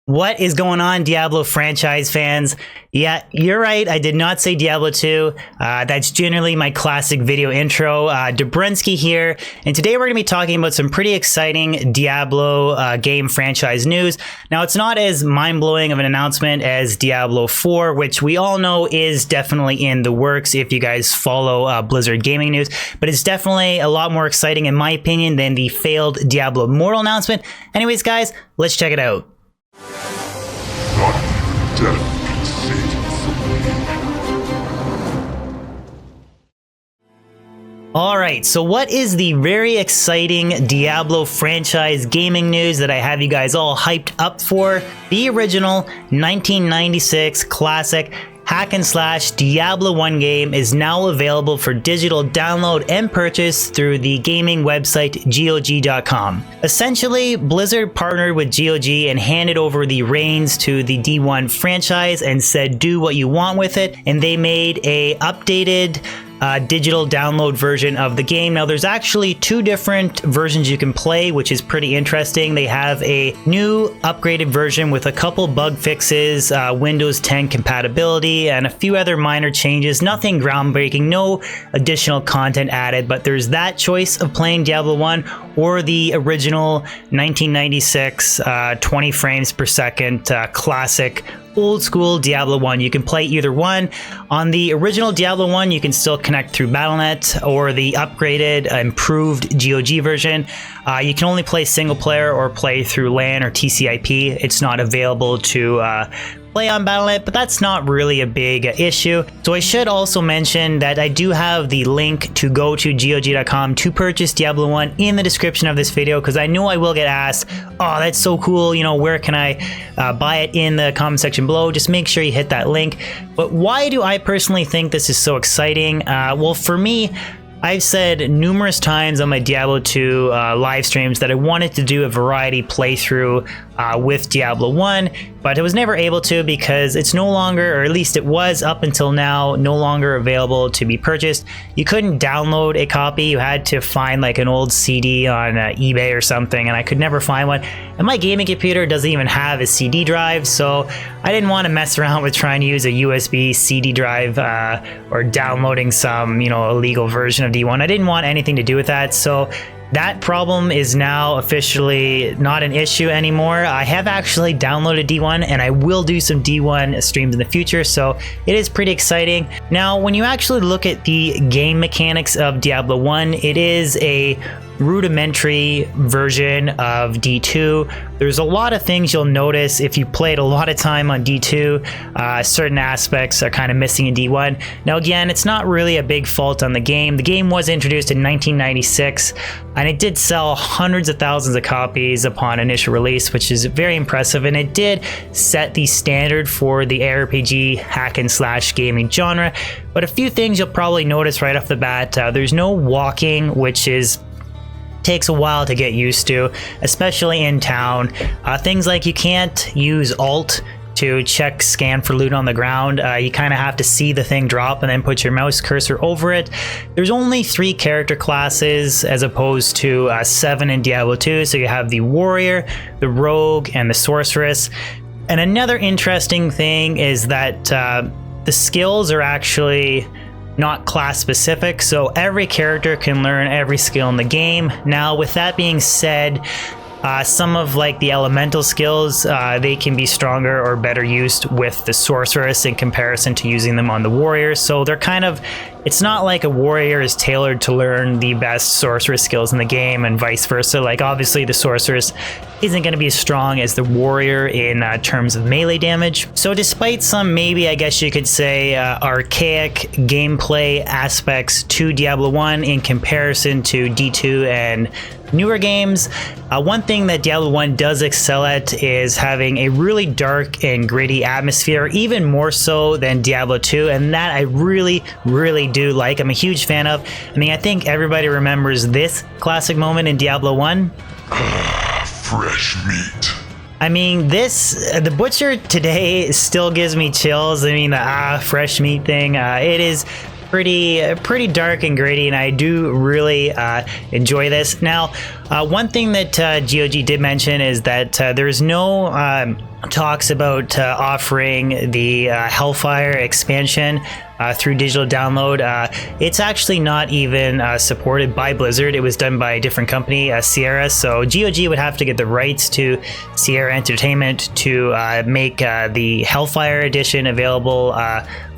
What is going on, Diablo franchise fans? Yeah, you're right. I did not say Diablo 2. That's generally my classic video intro. Dobrensky here, and today we're going to be talking about some pretty exciting Diablo game franchise news. Now, it's not as mind-blowing of an announcement as Diablo 4, which we all know is definitely in the works if you guys follow Blizzard gaming news, but it's definitely a lot more exciting, in my opinion, than the failed Diablo Immortal announcement. Anyways, guys, let's check it out. Alright, so what is the very exciting Diablo franchise gaming news that I have you guys all hyped up for? The original 1996 classic hack and slash Diablo 1 game is now available for digital download and purchase through the gaming website GOG.com. Essentially, Blizzard partnered with GOG and handed over the reins to the D1 franchise and said do what you want with it, and they made a updated digital download version of the game. Now, there's actually two different versions you can play, which is pretty interesting. They have a new upgraded version with a couple bug fixes, Windows 10 compatibility, and a few other minor changes. Nothing groundbreaking, no additional content added, but there's that choice of playing Diablo 1 or the original 1996 20 frames per second classic old school Diablo 1. You can play either one. On the original Diablo 1, you can still connect through Battle.net, or the upgraded, improved GOG version. You can only play single player or play through LAN or TCP. It's not available to play on Battle.net, but that's not really a big issue. So I should also mention that I do have the link to go to GOG.com to purchase Diablo 1 in the description of this video, because I know I will get asked, oh, that's so cool, you know, where can I buy it? In the comment section below. Just make sure you hit that link. But why do I personally think this is so exciting? Well, for me, I've said numerous times on my Diablo 2 live streams that I wanted to do a variety playthrough with Diablo 1, but I was never able to because it's no longer, or at least it was up until now, no longer available to be purchased. You couldn't download a copy. You had to find like an old CD on eBay or something, and I could never find one. And my gaming computer doesn't even have a CD drive, so I didn't want to mess around with trying to use a USB CD drive or downloading some, you know, illegal version of D1. I didn't want anything to do with that, so that problem is now officially not an issue anymore. I have actually downloaded D1, and I will do some D1 streams in the future, so it is pretty exciting. Now, when you actually look at the game mechanics of Diablo 1, it is a rudimentary version of D2. There's a lot of things you'll notice if you played a lot of time on D2. Certain aspects are kind of missing in D1. Now, again, it's not really a big fault on the game. The game was introduced in 1996, and it did sell hundreds of thousands of copies upon initial release, which is very impressive, and it did set the standard for the ARPG hack and slash gaming genre. But a few things you'll probably notice right off the bat. There's no walking, which takes a while to get used to, especially in town. Things like you can't use Alt to scan for loot on the ground. You kind of have to see the thing drop and then put your mouse cursor over it. There's only 3 character classes as opposed to 7 in Diablo 2. So you have the warrior, the rogue, and the sorceress. And another interesting thing is that the skills are actually not class specific, so every character can learn every skill in the game. Now, with that being said, some of like the elemental skills, they can be stronger or better used with the sorceress in comparison to using them on the warrior. So they're kind of, it's not like a warrior is tailored to learn the best sorceress skills in the game and vice versa. Like, obviously the sorceress isn't going to be as strong as the warrior in terms of melee damage. So despite some, maybe I guess you could say, archaic gameplay aspects to Diablo 1 in comparison to D2 and newer games, one thing that Diablo 1 does excel at is having a really dark and gritty atmosphere, even more so than Diablo 2, and that I really do like. I'm a huge fan of. I mean, I think everybody remembers this classic moment in Diablo 1. Fresh meat. I mean, the butcher today still gives me chills. I mean, the fresh meat thing, it is pretty dark and gritty, and I do really enjoy this. Now, one thing that GOG did mention is that there's no talks about offering the Hellfire expansion through digital download. It's actually not even supported by Blizzard. It was done by a different company, Sierra. So GOG would have to get the rights to Sierra Entertainment to make the Hellfire edition available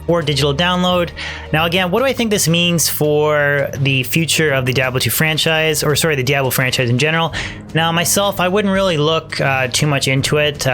for digital download. Now again, what do I think this means for the future of the Diablo 2 franchise, or sorry, the Diablo franchise in general? Now myself, I wouldn't really look too much into it.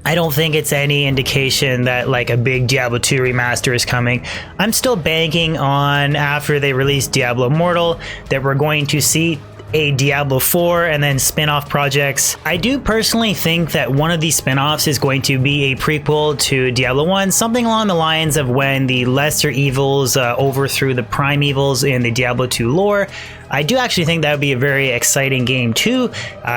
I don't think it's any indication that like a big Diablo 2 remaster is coming. I'm still banking on, after they release Diablo Immortal, that we're going to see a Diablo 4 and then spin-off projects. I do personally think that one of these spin-offs is going to be a prequel to Diablo 1, something along the lines of when the lesser evils overthrew the prime evils in the Diablo 2 lore. I do actually think that would be a very exciting game too,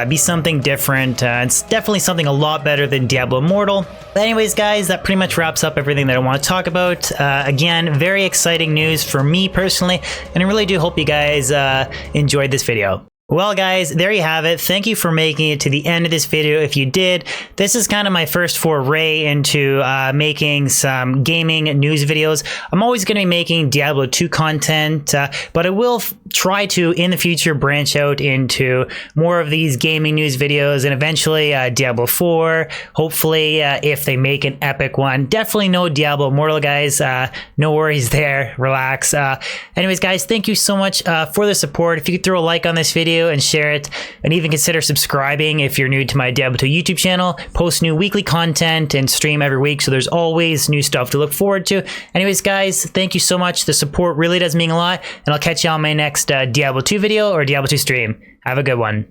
be something different. It's definitely something a lot better than Diablo Immortal. But anyways guys, that pretty much wraps up everything that I want to talk about. Again, very exciting news for me personally, and I really do hope you guys enjoyed this video. Well guys, there you have it. Thank you for making it to the end of this video. If you did, this is kind of my first foray into making some gaming news videos. I'm always going to be making Diablo 2 content, but I will try to, in the future, branch out into more of these gaming news videos, and eventually Diablo 4, hopefully, if they make an epic one. Definitely no Diablo Immortal, guys. No worries there. Relax. Anyways, guys, thank you so much for the support. If you could throw a like on this video and share it, and even consider subscribing if you're new to my Diablo 2 YouTube channel. Post new weekly content and stream every week, so there's always new stuff to look forward to. Anyways, guys, thank you so much. The support really does mean a lot, and I'll catch you on my next Diablo 2 video or Diablo 2 stream. Have a good one.